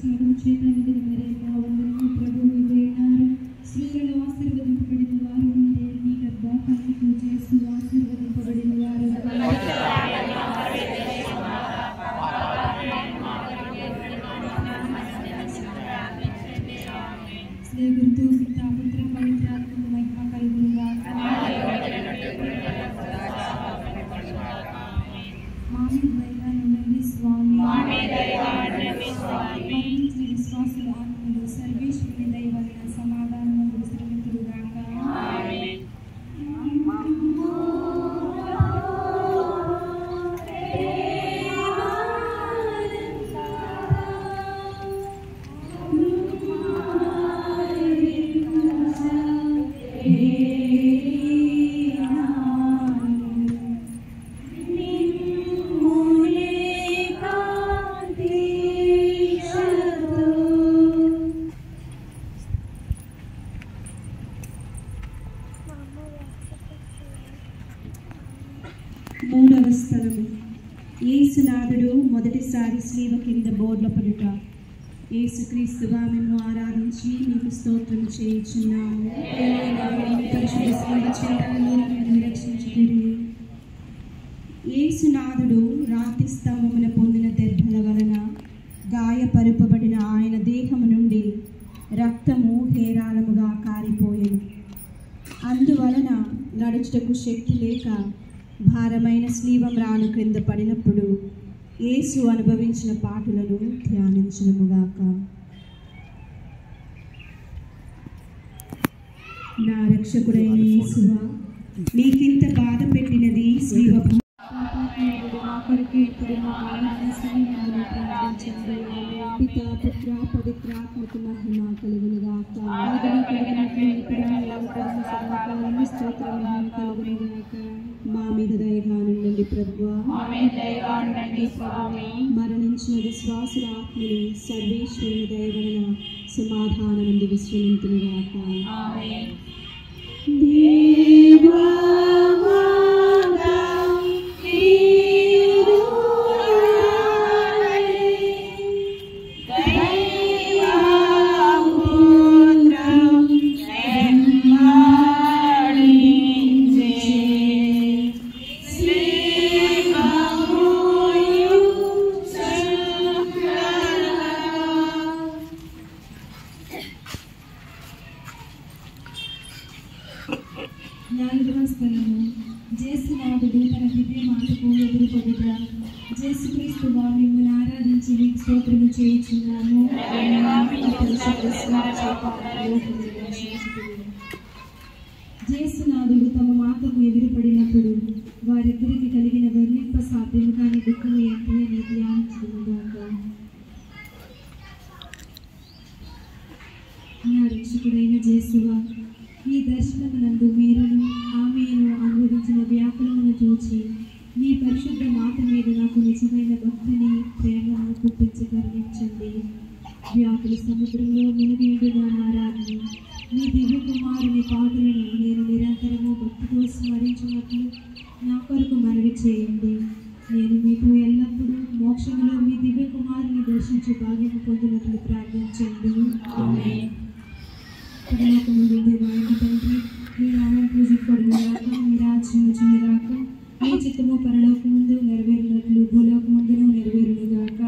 ప్రసాదం చేత నిండిన మరియమ్మ వందనము, ప్రభువు మీతో ఉన్నారు. స్త్రీలలో ఆశీర్వదింపబడిన వారు మీరే, మీ గర్భఫలము యేసు ఆశీర్వదింపబడిన వారు. స్నేహితుడు పితా పుత్ర పవిత్రాత్మ మహిమ కలుగునుగాక. మామి దయగా ఉండండి స్వామి. మరణించిన విశ్వాసుల ఆత్మలు సర్వేశ్వరుని దయ వలన సమాధానము విశ్రమింతురుగాక. మూడవ స్థలము. యేసునాథుడు మొదటిసారి స్లీవ కింద బోర్ల పడుట. యేసుక్రీస్తుగా మేము ఆరాధించి మీకు స్తోత్రం చేయుచున్నాము. యేసునాథుడు రాతి స్తంభమున పొందిన దెబ్బల వలన గాయపరుపబడిన ఆయన దేహము నుండి రక్తము హేరాళముగా కారిపోయెను. అందువలన నడుచుటకు శక్తి లేక భారమైన స్లీవం రాను క్రింద పడినప్పుడు యేసు అనుభవించిన పాటులను ధ్యానించునుగాక. నా రక్షకుడైన యేసువా, నీకింత బాధ పెట్టినది స్లీవ పితా పుత్ర పవిత్రాత్మకు మహిమ కలుగునుగాక. మా మీద దయగా నుండండి ప్రభువా. మరణించిన విశ్వాసుల ఆత్మలు సర్వేశ్వరుని దయ వలన సమాధానం నుండి విశ్రమింతునుగాక. దేవా నాలుగవ స్థలము. యేసునాథుడు తన దివ్య మాటకు ఎదురుపడుట. యేసుక్రీస్తువా, మిమ్మల్ని ఆరాధించి మీకు స్తోత్రము చేయుచున్నాము. యేసునాథుడు తమ మాటకు ఎదురుపడినప్పుడు వారిద్దరికి కలిగిన వర్ణింప సాధ్యము కాని దుఃఖము ఏంటి అని ధ్యానించునుగాక. నా రక్షకుడైన యేసువా, ఈ దర్శనమునందు మీరును ఆమెను అనుభవించిన వ్యాకులమును చూచి మీ పరిశుద్ధ మాట మీద నాకు నిజమైన భక్తిని ప్రేమను పుట్టించి కరుణించండి. వ్యాకుల సముద్రంలో మునిగియుడుగా నారాన్ని మీ దివ్య కుమారుని పాటలను నేను నిరంతరము భక్తితో స్మరించినట్లు నా కొరకు మనవి చేయండి. నేను మీకు ఎల్లప్పుడూ మోక్షంలో మీ దివ్య కుమారుని దర్శించి భాగ్యం పొందినట్లు ప్రార్థించండి. నాకు ముందు వారికి తండ్రి, మీ నామం పూజింపబడుగాక, మీ రాజ్యం వచ్చునుగాక, మీ చిత్తము పరలోకమందు నెరవేరినట్లు భూలోకమందును నెరవేరునుగాక.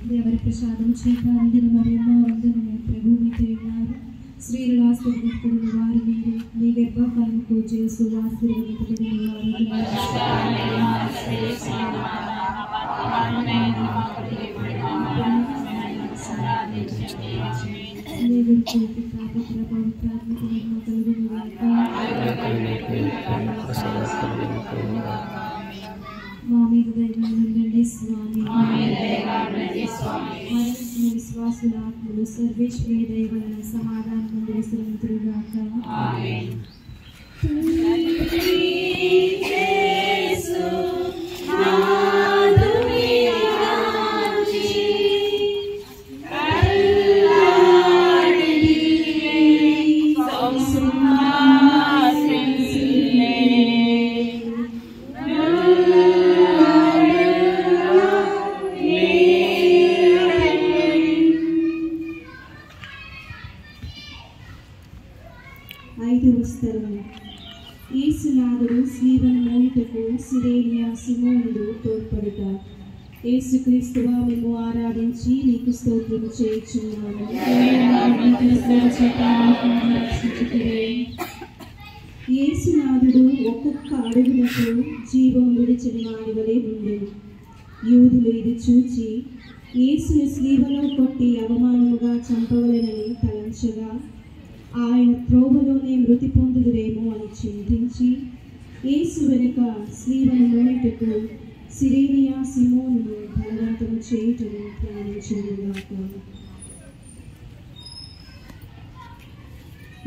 దేవరి ప్రసాదం చేత అందిన మరియమ్మ వందనము, ప్రభువు మీతో ఉన్నారు. స్త్రీలలో ఆశీర్వదింపబడిన వారు మీరు, మీ గర్భఫలముకు యేసు ఆశీర్వదింపబడిన వారు. మా మీద దయగా ఉండండి స్వామి. మరణించిన విశ్వాసుల ఆత్మలు సర్వేశ్వరుని దయ వలన సమాధానం నుండి విశ్రమింతురుగాక. సిరేనియా సిమోనుడు తోడ్పడుట. యేసుక్రీస్తువా మేము ఆరాధించి నీకు స్తోత్రం చేయుచున్నాము. యేసునాథుడు ఒక్కొక్క అడుగులకు జీవం విడిచిన వాడి వలె ఉండెను. యూదులు ఇది చూచి యేసును స్లీవలో కొట్టి అవమానముగా చంపవలెనని తలంచగా ఆయన త్రోవలోనే మృతి పొందుదురేమో అని చింతించి యేసు వెనుక స్లీవను మోయుటకు సిరేనియా సిమోనును బలవంతము చేయుటను ప్రారంభించుగాక.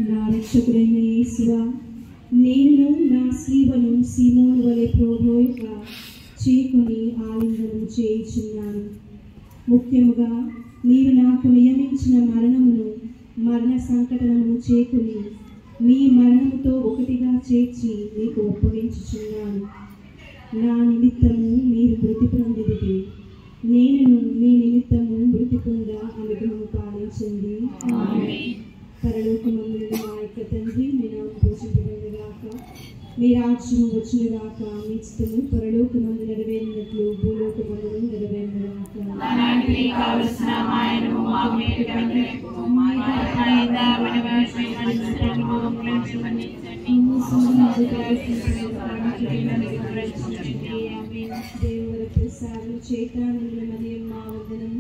నా రక్షకుడైన యేసువా, నేను నా స్లీవను సిమోను వలె ప్రోభోయగా చేకొని ఆలింగనం చేయుచున్నాను. ముఖ్యముగా మీరు నాకు నియమించిన మరణ సంకటనము చేకుని మీ మరణముతో ఒకటిగా చేర్చి మీకు ఒప్పగించుచున్నాను. నా నిమిత్తము మీరు మృతి పొందిదిరి, నేను మీ నిమిత్తము మృతి పొంద అనుగ్రహము పాలించండి. పరలోకమందున మా యొక్క తండ్రి, మీ నామము పూజింపబడుగాక, మీ రాజ్యము వచ్చునుగాక, మీ చిత్తము పరలోకమందు నెరవేరినట్లు భూలోకమందును నెరవేరునుగాక. దేవుని ప్రసాదం చేతానందుల మరియమ్మ వందనం.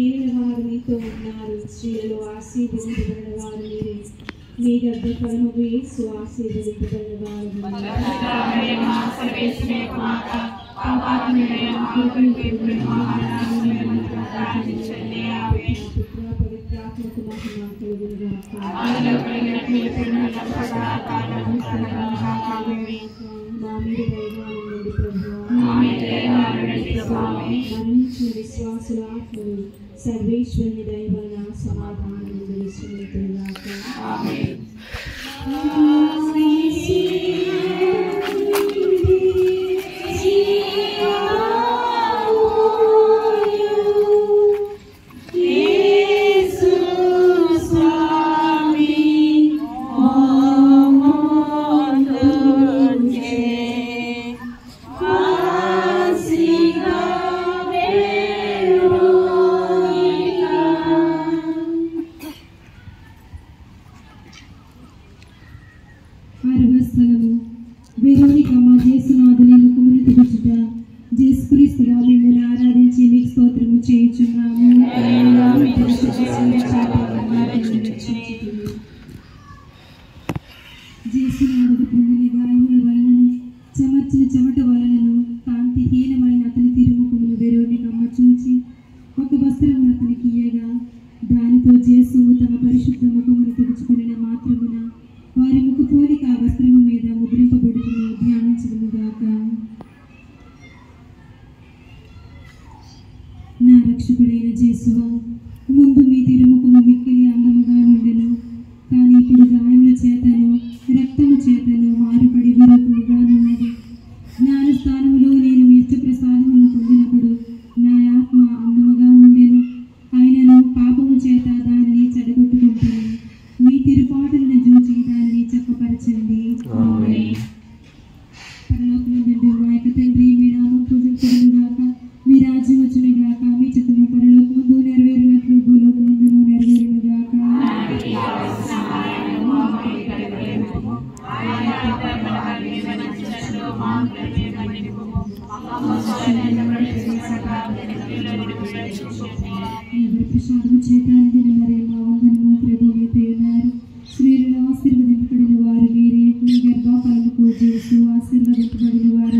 ఏలిన వారు మీతో ఉన్నారు, స్త్రీలలో ఆశీర్వదింపబడిన వారు మీరే, మీ గర్భఫలముగు యేసు ఆశీర్వదింపబడిన వారు. పవిత్రాత్మకు మహిమ కలుగునుగాక. మా మీద దయగానుండండి ప్రభువా. మరణించిన విశ్వాసుల ఆత్మలు సర్వేశ్వరుని దయ వలన సమాధానం విశ్రమించుగాక. చెమట వలనను కాంతిహీనమైన అతని తిరుముఖమును వెరోనికమ్మ చూచి ఒక వస్త్రము అతనికి ఇయ్యగా దానితో జేసు తమ పరిశుద్ధ ముఖమును తుడుచుకున్న మాత్రమున వారి ముఖపోలిక ఆ వస్త్రము మీద ముద్రింపబడుతును ధ్యానించుదుముగాక. నా రక్షకుడైన జేసువా, ముందు మీ తిరుముఖము మిక్కిలి అందముగా నుండెను, కానీ ఇప్పుడు గాయముల చేతను రక్తము చేతను మారుపడి విరూపముగా ఉన్నది. జ్ఞానస్థానములో నేను మీ ఇష్టప్రసాదములను పొందినప్పుడు నా ఆత్మ అందముగా ఉండెను, ఆయనను పాపము చేత దానిని చెడగొట్టుకుంటాను. మీ తిరుపాటులను చూచి దానిని చెప్పపరచండి. పరలోకమందుండు మా యొక్క తండ్రి, మీ నామం పూజించబడుగాక, మీ రాజ్యం వచ్చునుగాక, మీ చిత్తము పరలోకమందు నెరవేరినట్లు భూలోకమందును నెరవేరునుగాక. ప్రసాదము చేతానికి మరే మా వందనము ప్రభు మీతో ఉన్నారు. స్త్రీలలో ఆశీర్వదింపబడిన వారు మీరే, మీ గర్భఫలముకు జేసు ఆశీర్వదింపబడిన వారు.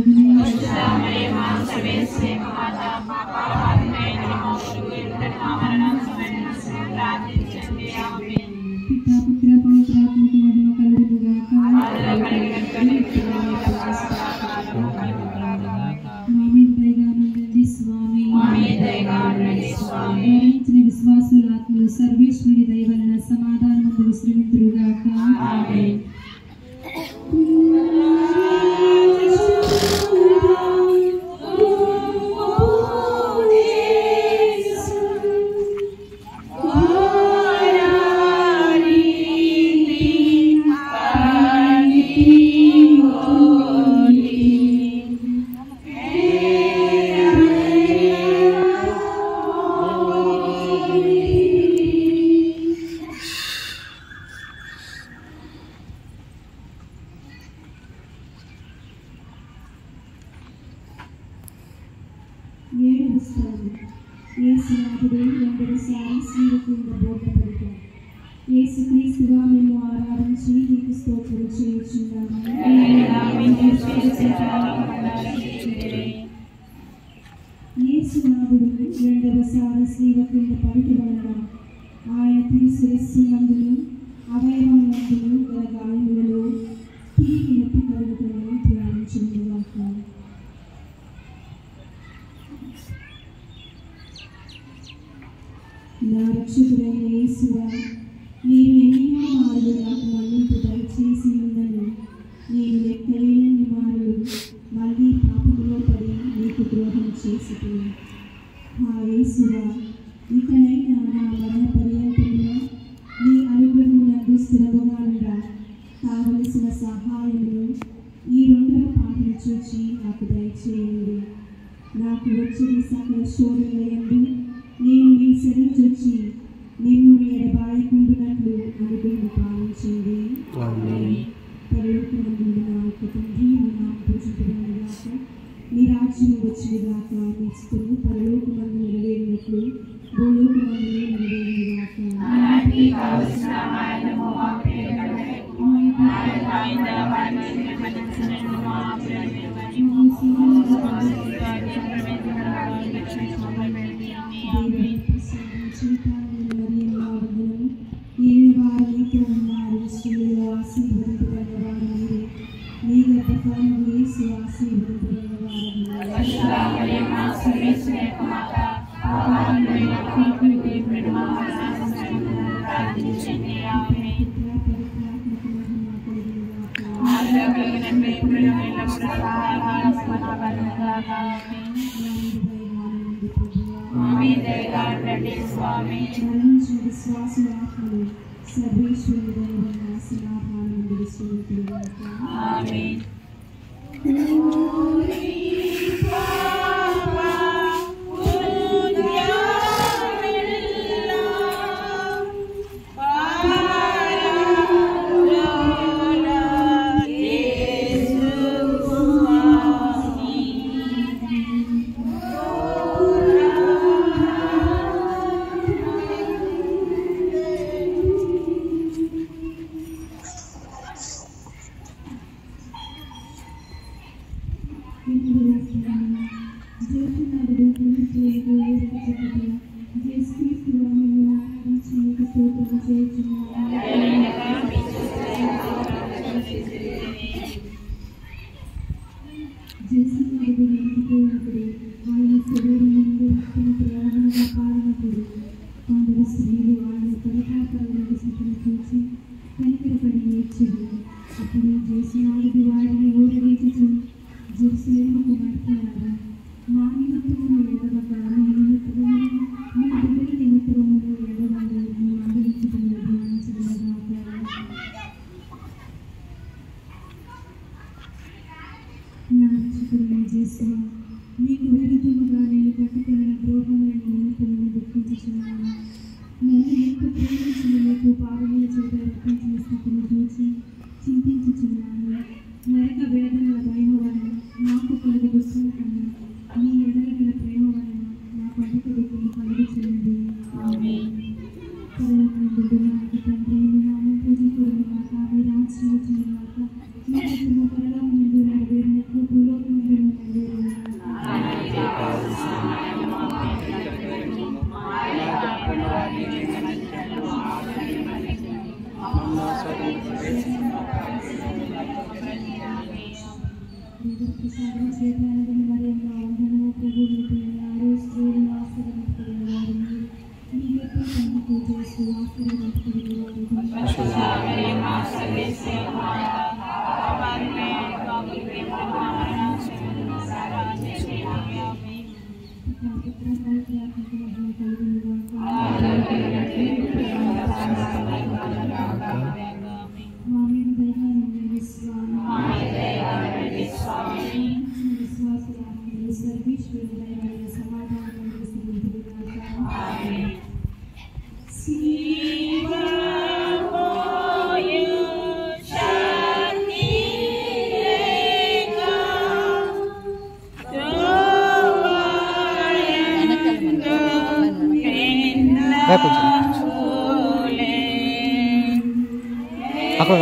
పితా పుత్ర పవిత్రాత్మకు మహిమ కలుగునుగాక. మా మీద దయగానుండండి స్వామి. మరణించిన విశ్వాసుల ఆత్మలు సర్వేశ్వరుని దయ వలన సమాధానమందు విశ్రమింతురుగాక. రెండవసారి శిలువ కింద బోధపడతాం. యేసుక్రీస్తుగా మేము ఆరాధించి నీకు స్తోత్రం చేయుచున్నాము. యేసునాథుడు రెండవసారి శిలువ కింద పడుతుబడగా ఆయన తిరు శిరస్సు నందును అవయవములందును గల గాయములలో తిరిగి నొప్పి కలుగుతుందని ధ్యానించుగాక. నా రక్షకుడైన యేసువా, మీరు ఎన్నో మార్లు నాకు మన్నింపు దయచేసి ఉన్నను. నేను లెక్కలేనన్ని మార్లు మళ్ళీ పాపములో పడి నీకు ద్రోహం చేసుకుని. ఆ యేసువా, ఇకనైనా నా మరణ పర్యంతమున నీ అనుగ్రహమునందు స్థిరముగా కావలసిన సహాయమును ఈ రెండవ పాటను చూచి నాకు దయచేయండి. నాకు వచ్చిన సకల శోధనయందు నేను మీ శరణు చూచి నిన్ను ఎడబాయకుండునట్లు అనుగ్రహం పాలించండి. పరలోకమందున్న నా యొక్క తండ్రి, మీ నామము పూజింపబడుగాక, మీ రాజ్యము వచ్చుగాక, మీ చిత్తము పరలోకమందు నెరవేరినట్లు భూలోకమందు నెరవేరుగాక. ఏడువారితో ఉన్నారు, స్త్రీలు ఆశీర్వదింపబడిన వారు మీరే, మీ గర్భఫలము యేసు ఆశీర్వదింపబడిన వారు మీరే. విశ్వాసులు సర్వేశ్వరుడైన సమాధానం విశ్వముగాక. ఆమేన్. స్త్రీలు ఆయన పరిపాలన చూసి కనికరపడి నేర్చింది. అప్పుడు జేసునాథుడు వారిని ఓడవేచుచు జెరూసలేముకు మరలినారు. మా నిమిత్తమును ఎడవక మీ నిమిత్తమును మీ బిడ్డల నిమిత్తమును ఎడవని మీ మందలించుకుని ధ్యానించగలగాక. నా రక్షకుడైన యేసువా, మీకు విరుద్ధముగా నేను కట్టుకున్న ద్రోహములను నిమిత్తమును దుఃఖించుచున్నాను. నన్ను ఎంత ప్రేమించిన మీకు పాపముల చేత రక్షించిన స్థితిని చూసి చింతించుచున్నాను. నరక వేదనల భయం వలన నాకు కలుగు దుఃఖం కన్నా మీ ఎడల గల ప్రేమ వలన నాకు అధిక దుఃఖం కలుగుచున్నది. పరలోకమందున్న నా యొక్క తండ్రి, మీ నామం పూజింపబడుగాక, మీ రాజ్యం వచ్చుగాక, మీ చిత్తము పరలోకమందు నెరవేరినట్లు భూలోకమందు నెరవేరుగాక. ప్రసాదం చేతానని మరియమ్మ వందనము, ప్రభు మీతో ఉన్నారు, స్త్రీలను ఆశీర్వదింపబడిన వారు మీరు, మీ యొక్క కన్యకు యేసు ఆశీర్వదింపబడిన వారు. మా మీద దయగా స్వామి విశ్వాసులు సర్వేశ్వరుడైన సమాధానం Amen. అక్కడ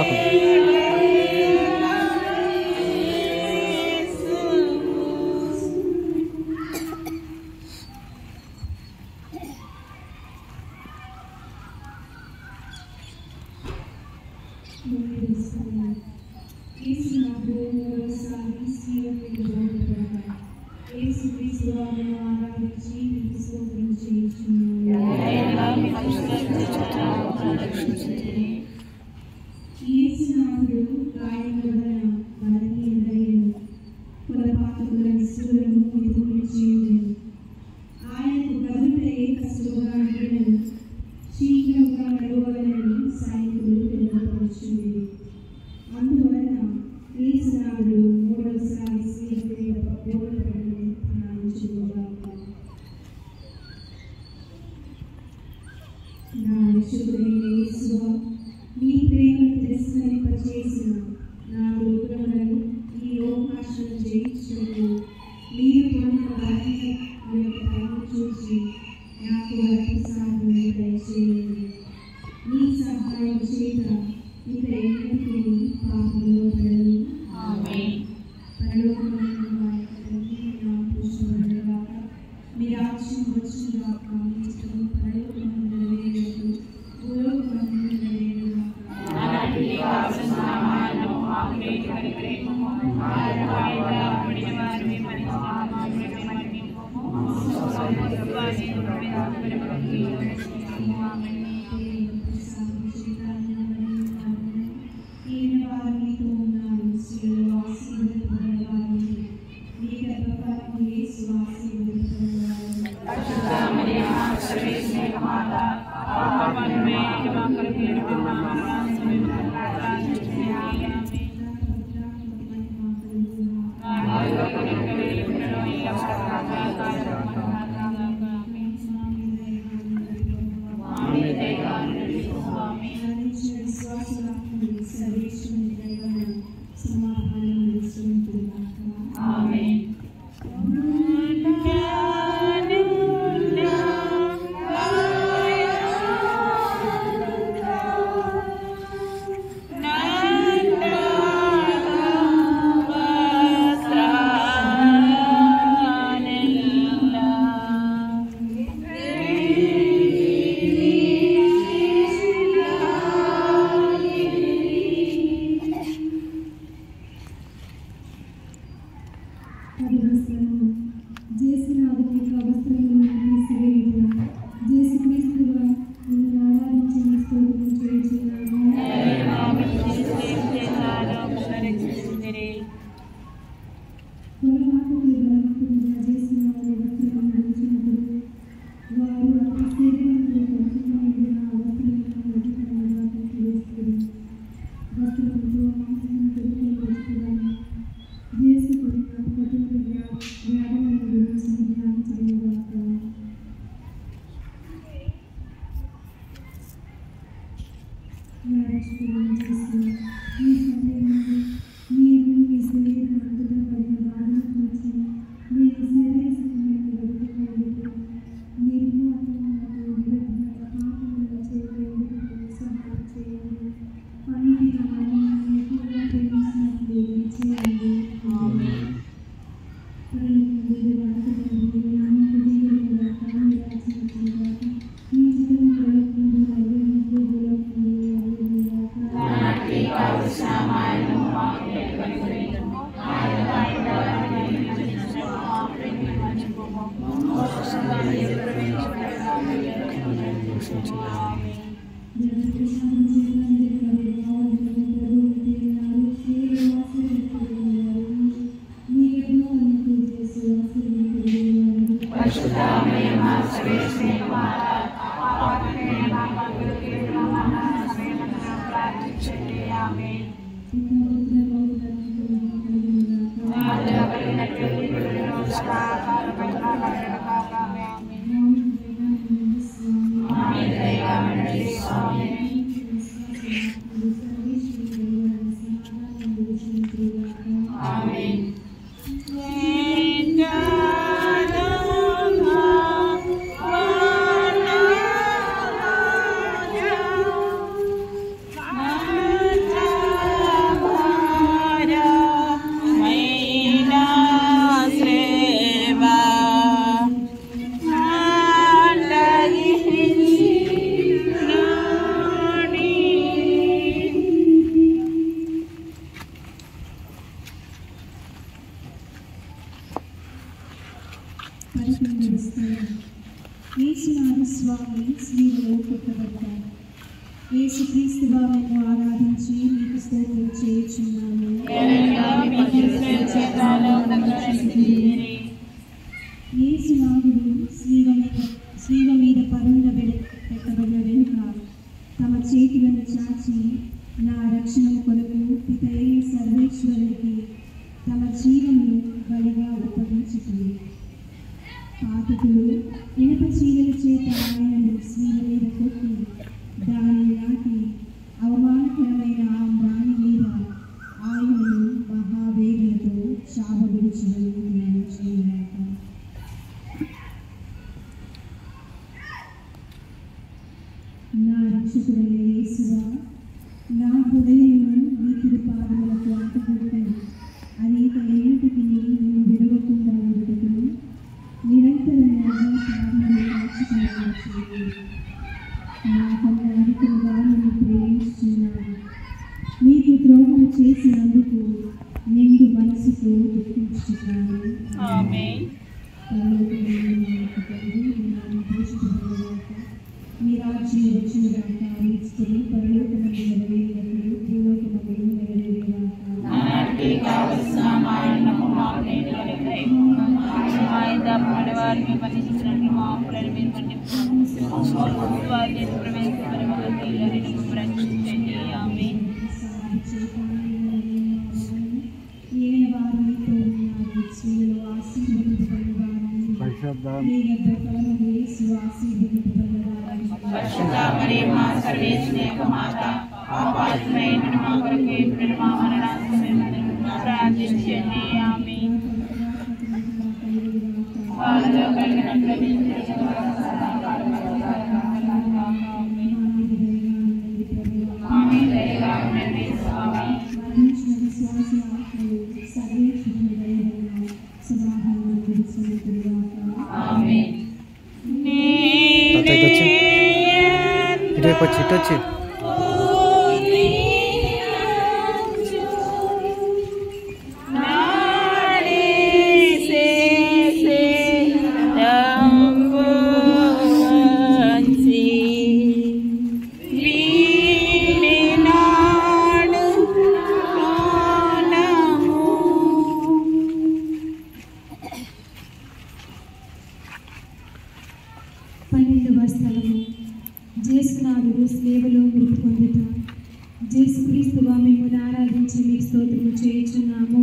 స్వామి స్త్రీలలో పుట్టబడ్డారు. యేసుక్రీస్తు వారిని ఆరాధించి మీకు స్తోత్రం చేయుచున్నాము. యేసునాథుడు స్లీవ మీద పరుండ పెట్టబడిన వెనుక తమ చేతులను చాచి నా రక్షణ కొరకు పితైన సర్వేశ్వరుడికి తమ జీవమును బలిగా ఒప్పగించుతుంది. పాతకులు ఇనప చీరల చేత ఆయనను స్లీవ మీద కొట్టి దానిని నాటి అవమానకరమైన ఆ మ్రాణి మీద ఆయనను మహావేగంతో చావగొడుచున్నాక. నా రక్షకుడైన యేసువా, నా హృదయమును నీతిడి పాదములకు అంటుకొట్టి అనేక ఏళ్ళకి నిన్ను విడవకుండా ఉండుటకును నిరంతరము పాదములు కాచుకుని నా కన్నా అధికముగా నిన్ను ప్రేమిస్తున్నాను. మీకు ద్రోహం చేసినందుకు నిండు మనసుతో దుఃఖించుతున్నాను. మీ రాజ్యం వచ్చినగాక, మీ ఇష్టం పరలోకమందు నెరవేరినట్లు భూలోకమందు నెరవేరుగాక. ఇటొచ్చి యేసునాథుడు సేవలో మృతి పొందుట. యేసుక్రీస్తువా మిమ్మల్ని ఆరాధించి మీ స్తోత్రము చేయుచున్నాము.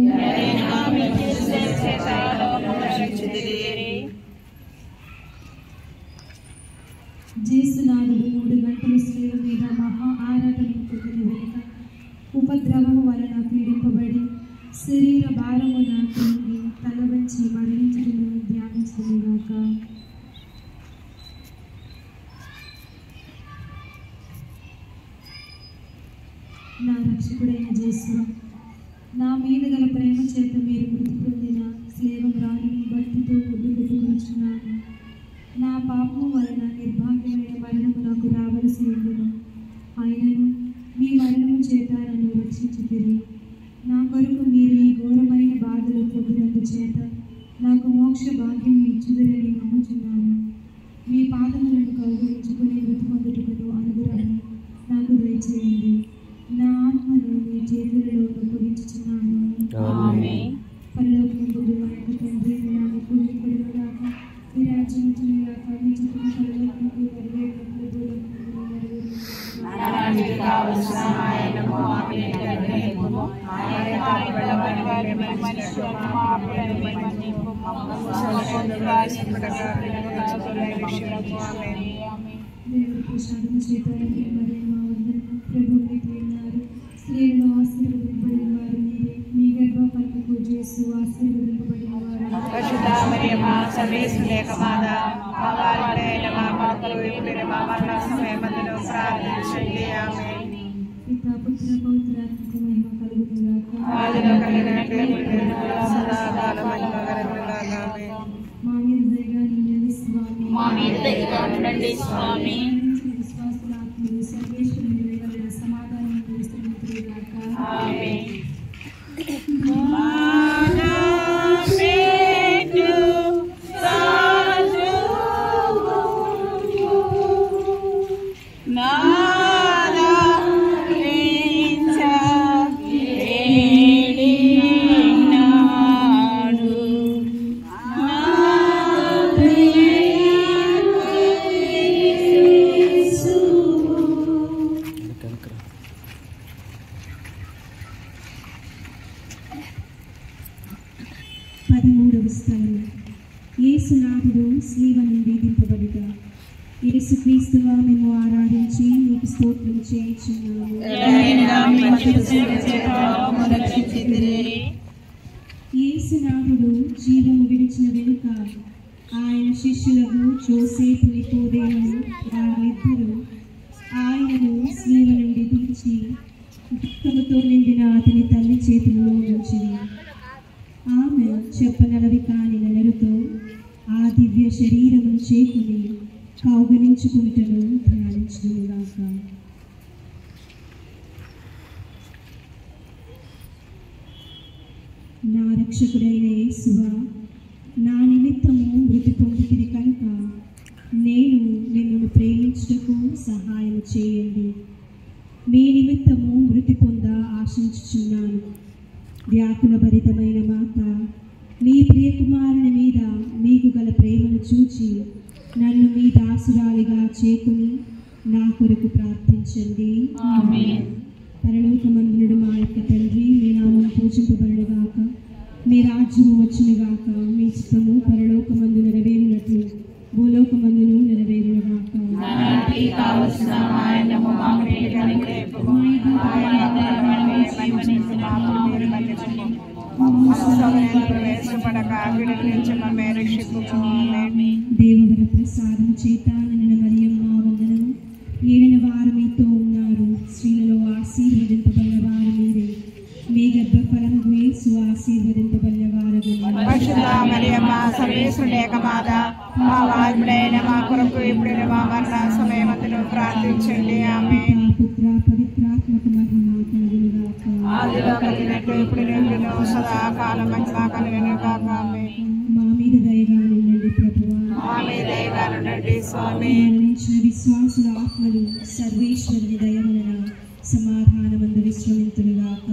యేసునాథుడు 3 గంటల సేవ మీద మహా ఆరాటను పొందిన వెనుక ఉపద్రవము వలన పీడింపబడి శరీర భారము నాటి తల వంచి మరణించడం ధ్యానించుగాక. నా రక్షకుడైన యేసువా, నా మీద గల ప్రేమ చేత మీరు మృతి పొందిన స్లేవరాలను భక్తితో ముద్దు పెట్టుకొనుచున్నాను. నా పాపము వలన నిర్భాగ్యమైన మరణము నాకు రావలసి ఉండును. ఆయనను మీ మరణము చేత నన్ను రక్షించుతిరి. నా కొరకు మీరు ఈ ఘోరమైన బాధలు పొందినందు చేత నాకు మోక్ష భాగ్యం ఇచ్చుదురని నమ్ముచున్నాను. మీ పాదములను కౌగిలించుకొని మృతి పొందుటకు అనుగ్రహం నాకు దయచేయండి. నా ఆత్మను మీ చేతులలో అప్పగించుచున్నాను. పరలోకమందు మా యొక్క తండ్రి, మీ నామము పూజింపబడుగాక, మీ రాజ్యం వచ్చునుగాక, మీ చిత్తము పరలోకమందు నెరవేరినట్లు భూలోకమందు దేవుడికి సాధన చేతారని మరి మా వందనము. ప్రభు మీకు ఉన్నారు, స్త్రీలను ఆశీర్వదింపబడిన వారు మీరే, మీ గర్భఫలముకు యేసు ఆశీర్వదింపబడిన వారు. పితా పుత్ర పవిత్రాత్మకు మహిమ కలుగునుగాక. మా మీద దయగా ఉండండి స్వామి. విశ్వాసుల ఆత్మలు సర్వేశ్వరుని దయవలన సమాధానం విస్తరించుగాక. యేసుక్రీస్తువా మేము ఆరాధించి మీకు స్తోత్రం చేయుచున్నాము. యేసునాథుడు జీవము విడిచిన వెనుక ఆయన శిష్యులకు జోసేపు నికోదేము వారిద్దరూ ఆయనను శిలువ నుండి దించి దుఃఖముతో నిండిన అతని తల్లి చేతులలో ఉంచిరి. ఆమె చెప్పనలవి కాని నెలలతో ఆ దివ్య శరీరమును చేకుని కౌగలించుకుంటూ ధ్యానించుగాక. నా రక్షకుడైన యేసువా, నా నిమిత్తము మృతి పొందితిరి కనుక నేను నిన్ను ప్రేమించుటకు సహాయం చేయండి. మీ నిమిత్తము మృతి పొంద ఆశించుచున్నాను. వ్యాకుల భరితమైన మాత, మీ ప్రియకుమారుని మీద మీకు గల ప్రేమను చూచి నన్ను మీ దాసురాలిగా చేకుని నా కొరకు ప్రార్థించండి. పరలోకమందునుడు మా యొక్క తండ్రి, మీ నామం పూజింపబడుగాక, మీ రాజ్యము వచ్చునుగాక, మీ చిత్తము పరలోకమందు నెరవేరినట్లు భూలోకమందును నెరవేరునుగాక. దేవవర ప్రసాదము చేత నిన్న మరియమ్మ వందనము. ఏలిన వారు మీతో ఉన్నారు, స్త్రీలలో ఆశీర్వదింపబడిన వారు మీరే. మీ గర్భఫలము యేసు ఆశీర్వదింపబడిన వారు. ప్రార్థించండి. పుత్ర పవిత్రాత్మక మహిమ కలుగునుగాక. మా మీద దయగా ఉండండి ప్రభువా. మరణించిన విశ్వాసుల ఆత్మలు సర్వేశ్వరుని దయ వలన సమాధానమందు విశ్రమింతురుగాక.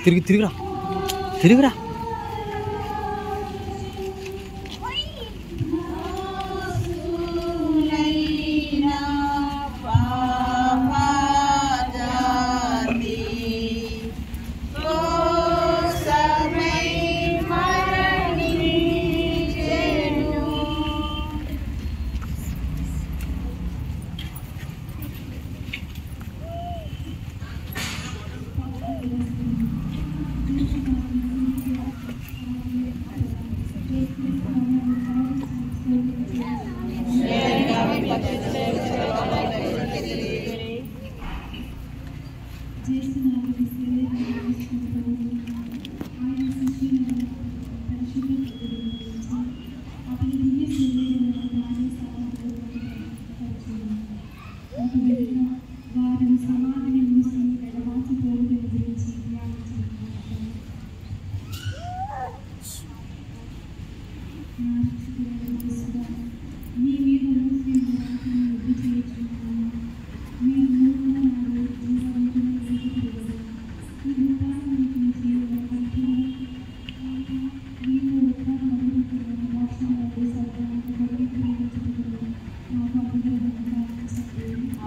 ఇక్కడేరా, తిరిగిరా.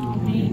Amen.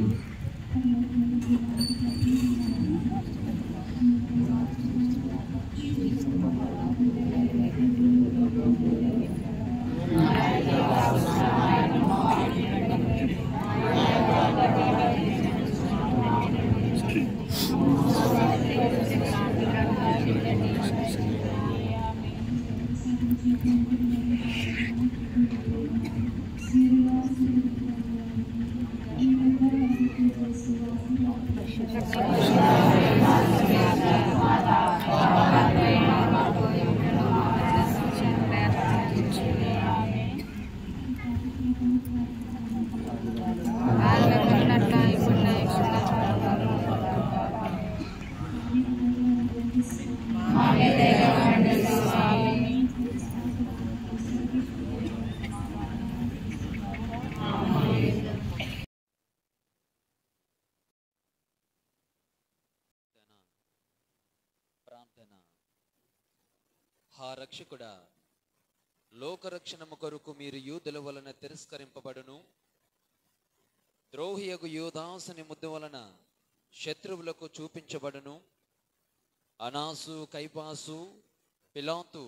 హా రక్షకుడా, లోకరక్షణము కొరకు మీరు యూదుల వలన తిరస్కరింపబడును, ద్రోహియగు యూదాసుని ముద్దు వలన శత్రువులకు చూపించబడును, అనాసు, కైపాసు, పిలాతు,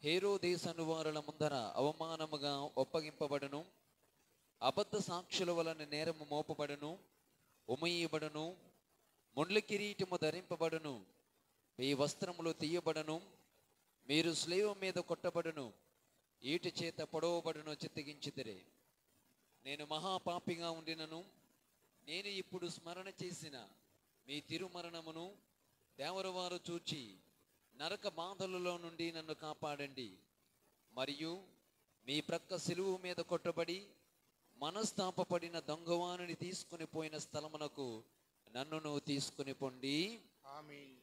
హేరోదేశను వారుల ముందర అవమానముగా ఒప్పగింపబడును, అబద్ధ సాక్షుల వలన నేరము మోపబడును, ఉమయబడును, ముండ్ల కిరీటము ధరింపబడును, మీ వస్త్రములు తీయబడును, మీరు స్లేవ మీద కొట్టబడును, ఈటి చేత పొడవబడును చిత్తగించితిరే. నేను మహాపాపిగా ఉండినను నేను ఇప్పుడు స్మరణ చేసిన మీ తిరుమరణమును దేవరవారు చూచి నరక బాధలలో నుండి నన్ను కాపాడండి. మరియు మీ ప్రక్క సిలువు మీద కొట్టబడి మనస్తాపపడిన దొంగవాణిని తీసుకుని పోయిన స్థలమునకు నన్నును తీసుకుని పొండి. ఆమేన్.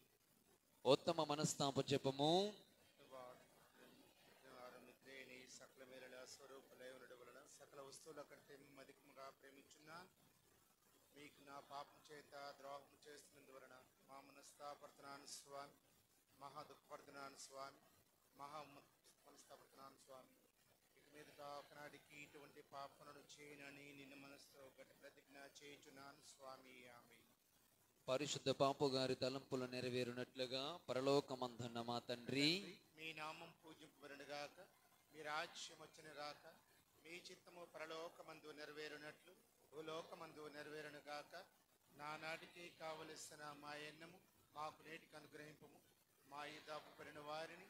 ఉత్తమ మనస్తాప జపము. మిత్రేని సకల మేరల స్వరూపులై ఉండడం వలన సకల వస్తువుల కంటే అధికముగా ప్రేమించున్నాను. మీకు నా పాపం చేత ద్రోహం చేస్తున్నందువలన మా మనస్తాపడుతున్నాను స్వామి, మహా దుఃఖపడుతున్నాను స్వామి, మహా మనస్తాపడుతున్నాను స్వామి. ఇక మీదట ఒకనాడికి ఇటువంటి పాపలను చేయనని నిన్న మనసుతో గట్టి ప్రతిజ్ఞ చేయుచున్నాను స్వామి. ఆమేన్. పరిశుద్ధ పాపు గారి తలంపులు నెరవేరునట్లుగా పరలోకమందున్న మా తండ్రి, మీ నామం పూజింపబడుగాక, మీ రాజ్యం వచ్చిన గాక, మీ చిత్తము పరలోకమందు నెరవేరునట్లు భూలోకమందు నెరవేరునుగాక. నానాటికి కావలసిన మా ఎన్నము మాకు నేటికి అనుగ్రహింపము. మా యుద్ధపు పడిన వారిని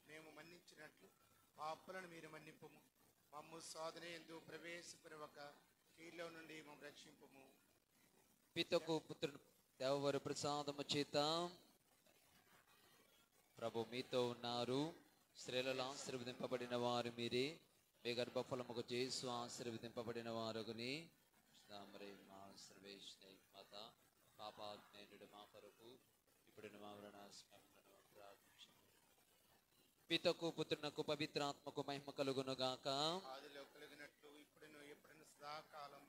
మేము మన్నించినట్లు మా అప్పులను మీరు మన్నింపము. మమ్ము సాధన ఎందు ప్రవేశపరవక కీళ్ళ నుండి మమ్ము రక్షింపము. పితకు పుత్రుడు దేవవారి ప్రసాదము చేత ప్రభు మీతో ఉన్నారు. స్త్రీలలో ఆశీర్వదింపబడిన వారు మీరే, మీ గర్భఫలముకు చేసు ఆశీర్వదింపబడిన వారుని. మా సర్వేశ్వర మాత పాపాత్మేనుడు మా కొరకు ఇప్పుడు మా మరణాసమయమున ప్రార్థించుము. పితకు పుత్రునకు పవిత్రాత్మకు మహిమ కలుగును గాక. ఆదిలో కలిగినట్లు ఇప్పుడును ఎప్పుడును సదాకాలం